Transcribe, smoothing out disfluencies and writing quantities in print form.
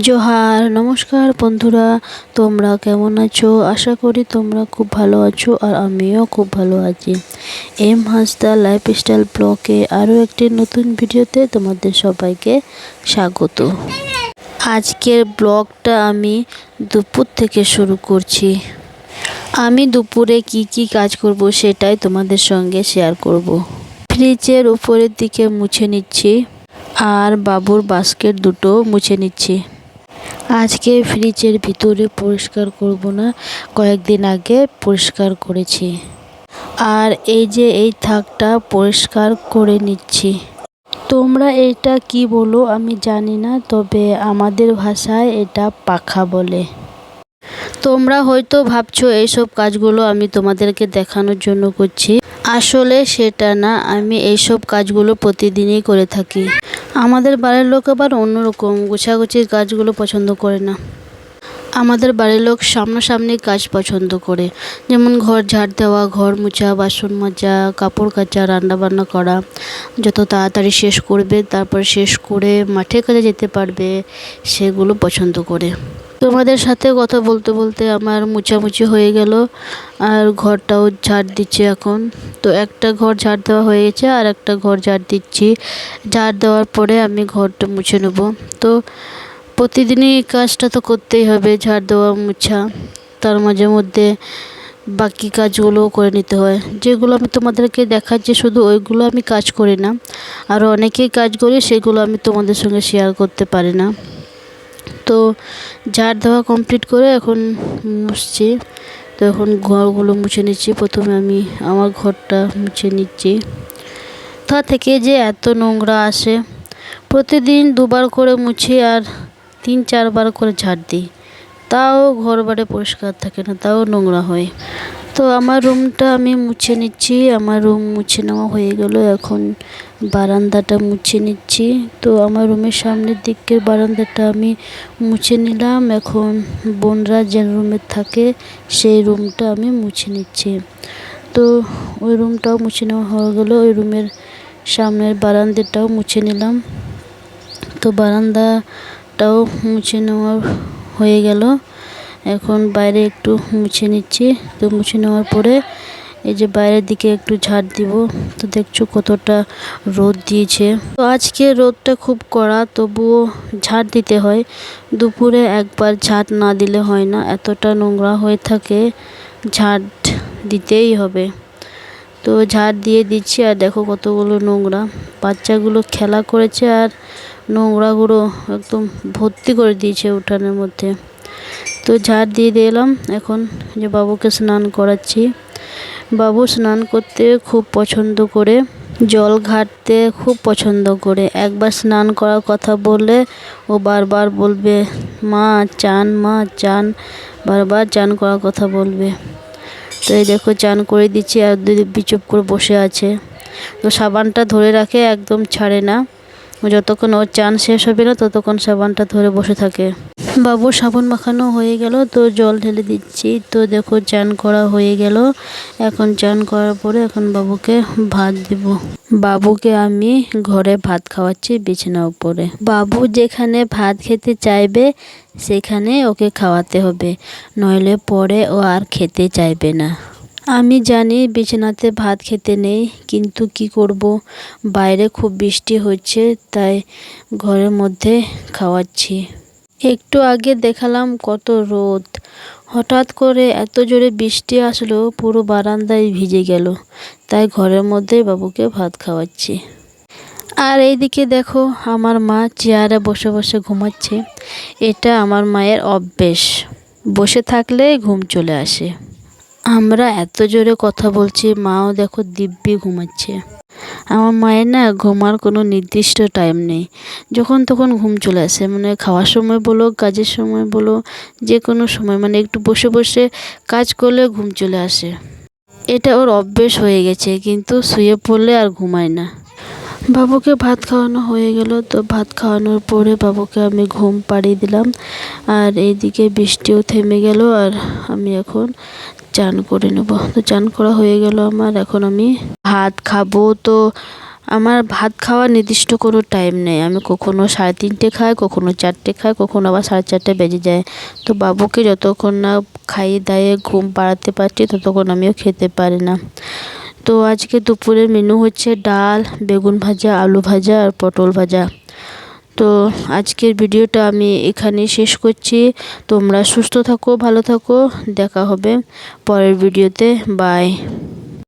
জোহার নমস্কার বন্ধুরা, তোমরা কেমন আছো? আশা করি তোমরা খুব ভালো আছো আর আমিও খুব ভালো আছি। এম হাসদা লাইফস্টাইল ব্লগে আরও একটি নতুন ভিডিওতে তোমাদের সবাইকে স্বাগত। আজকের ব্লগটা আমি দুপুর থেকে শুরু করছি। আমি দুপুরে কি কাজ করব সেটাই তোমাদের সঙ্গে শেয়ার করব। ফ্রিজের উপরের দিকে মুছে নিচ্ছি আর বাবুর বাস্কেট দুটো মুছে নিচ্ছি। আজকে ফ্রিজের ভিতরে পরিষ্কার করব না, কয়েকদিন আগে পরিষ্কার করেছি। আর এই যে এই থাকটা পরিষ্কার করে নিচ্ছি। তোমরা এটা কি বলো আমি জানি না, তবে আমাদের ভাষায় এটা পাখা বলে। তোমরা হয়তো ভাবছো এইসব কাজগুলো আমি তোমাদেরকে দেখানোর জন্য করছি, আসলে সেটা না। আমি এইসব কাজগুলো প্রতিদিনই করে থাকি। আমাদের বাড়ির লোক আবার অন্যরকম, গোছাগুছির কাজগুলো পছন্দ করে না। আমাদের বাড়ির লোক সামনাসামনি কাজ পছন্দ করে, যেমন ঘর ঝাড় দেওয়া, ঘর মোছা, বাসন মাজা, কাপড় কাচা, রান্নাবান্না করা। যত তাড়াতাড়ি শেষ করবে, তারপর শেষ করে মাঠে কাজে যেতে পারবে, সেগুলো পছন্দ করে। তোমাদের সাথে কথা বলতে বলতে আমার মোছামুছি হয়ে গেল আর ঘরটাও ঝাড় দিচ্ছে এখন। তো একটা ঘর ঝাড় দেওয়া হয়ে গেছে আর একটা ঘর ঝাড় দিচ্ছি। ঝাড় দেওয়ার পরে আমি ঘরটা মুছে নেব। তো প্রতিদিনই এই কাজটা তো করতেই হবে, ঝাড় দেওয়া মোছা। তার মাঝে মধ্যে বাকি কাজগুলোও করে নিতে হয়। যেগুলো আমি তোমাদেরকে দেখাচ্ছি শুধু ওইগুলো আমি কাজ করি না, আরও অনেকেই কাজ করি, সেগুলো আমি তোমাদের সঙ্গে শেয়ার করতে পারি না। তো ঝাড় দেওয়া কমপ্লিট করে এখন মুছছি। তো এখন ঘরগুলো মুছে নিচ্ছি। প্রথমে আমি আমার ঘরটা মুছে নিচ্ছি। তা থেকে যে এত নোংরা আসে, প্রতিদিন দুবার করে মুছি আর 3-4 বার করে ঝাড় দিই, তাও ঘর বাড়ি পরিষ্কার থাকে না, তাও নোংরা হয়। তো আমার রুমটা আমি মুছে নিচ্ছি। আমার রুম মুছে নেওয়া হয়ে গেল। এখন বারান্দাটা মুছে নিচ্ছি। তো আমার রুমের সামনের দিকের বারান্দাটা আমি মুছে নিলাম। এখন বোনরা যে রুমে থাকে সেই রুমটা আমি মুছে নিচ্ছি। তো ওই রুমটাও মুছে নেওয়া হয়ে গেল। ওই রুমের সামনের বারান্দাটাও মুছে নিলাম। তো বারান্দাটাও মুছে নেওয়া হয়ে গেল। এখন বাইরে একটু মুছে নিচ্ছি। তো মুছে নেওয়ার পরে এই যে বাইরের দিকে একটু ঝাড় দিব। তো দেখছো কতটা রোদ দিয়েছে। তো আজকে রোদটা খুব কড়া, তবুও ঝাড় দিতে হয়। দুপুরে একবার ঝাড় না দিলে হয় না, এতটা নোংরা হয়ে থাকে, ঝাড় দিতেই হবে। তো ঝাড় দিয়ে দিচ্ছি আর দেখো কতগুলো নোংরা। বাচ্চাগুলো খেলা করেছে আর নোংরাগুলো একদম ভর্তি করে দিয়েছে উঠানের মধ্যে। তো ঝাড় দিয়ে দিলাম। এখন যে বাবুকে স্নান করাচ্ছি। বাবু স্নান করতে খুব পছন্দ করে, জল ঘাটতে খুব পছন্দ করে। একবার স্নান করার কথা বললে ও বারবার বলবে মা চান, মা চান, বারবার চান করার কথা বলবে। তো এই দেখো চান করে দিচ্ছি আর দিব্যি চুপ করে বসে আছে। তো সাবানটা ধরে রাখে, একদম ছাড়ে না। যতক্ষণ ওর চান শেষ হবে না ততক্ষণ সাবানটা ধরে বসে থাকে। বাবুর সাবান মাখানো হয়ে গেল, তো জল ঢেলে দিচ্ছি। তো দেখো চান করা হয়ে গেল। এখন চান করার পরে এখন বাবুকে ভাত দিব। বাবুকে আমি ঘরে ভাত খাওয়াচ্ছি বিছানার উপরে। বাবু যেখানে ভাত খেতে চাইবে সেখানে ওকে খাওয়াতে হবে, নইলে পরে ও আর খেতে চাইবে না। আমি জানি বিছানাতে ভাত খেতে নেই, কিন্তু কি করব, বাইরে খুব বৃষ্টি হচ্ছে, তাই ঘরের মধ্যে খাওয়াচ্ছি। একটু আগে দেখালাম কত রোদ, হঠাৎ করে এত জোরে বৃষ্টি আসলো, পুরো বারান্দায় ভিজে গেল, তাই ঘরের মধ্যেই বাবুকে ভাত খাওয়াচ্ছি। আর এইদিকে দেখো আমার মা চেয়ারে বসে বসে ঘুমাচ্ছে। এটা আমার মায়ের অভ্যেস, বসে থাকলে ঘুম চলে আসে। আমরা এত জোরে কথা বলছি, মাও দেখো দিব্যি ঘুমাচ্ছে। আমার মায়ের না ঘুমার কোনো নির্দিষ্ট টাইম নেই, যখন তখন ঘুম চলে আসে। মানে খাওয়ার সময় বলো, কাজের সময় বলো, যে কোনো সময়, মানে একটু বসে বসে কাজ করলে ঘুম চলে আসে। এটা ওর অভ্যেস হয়ে গেছে, কিন্তু শুয়ে পড়লে আর ঘুমায় না। বাবুকে ভাত খাওয়ানো হয়ে গেল। তো ভাত খাওয়ানোর পরে বাবুকে আমি ঘুম পাড়িয়ে দিলাম। আর এইদিকে বৃষ্টিও থেমে গেল আর আমি এখন চান করে নেব। তো চান করা হয়ে গেল আমার। এখন আমি ভাত খাবো। তো আমার ভাত খাওয়ার নির্দিষ্ট কোনো টাইম নেই। আমি কখনো 3:30 খাই, কখনো 4টে খাই, কখনো আবার 4:30 বেজে যায়। তো বাবুকে যতক্ষণ না খাইয়ে দাইয়ে ঘুম পাড়াতে পারছি ততক্ষণ আমিও খেতে পারি না। তো আজকে দুপুরের মেনু হচ্ছে ডাল, বেগুন ভাজা, আলু ভাজা আর পটল ভাজা। তো আজকের ভিডিওটা আমি এখানেই শেষ করছি। তোমরা সুস্থ থাকো, ভালো থাকো, দেখা হবে পরের ভিডিওতে। বাই।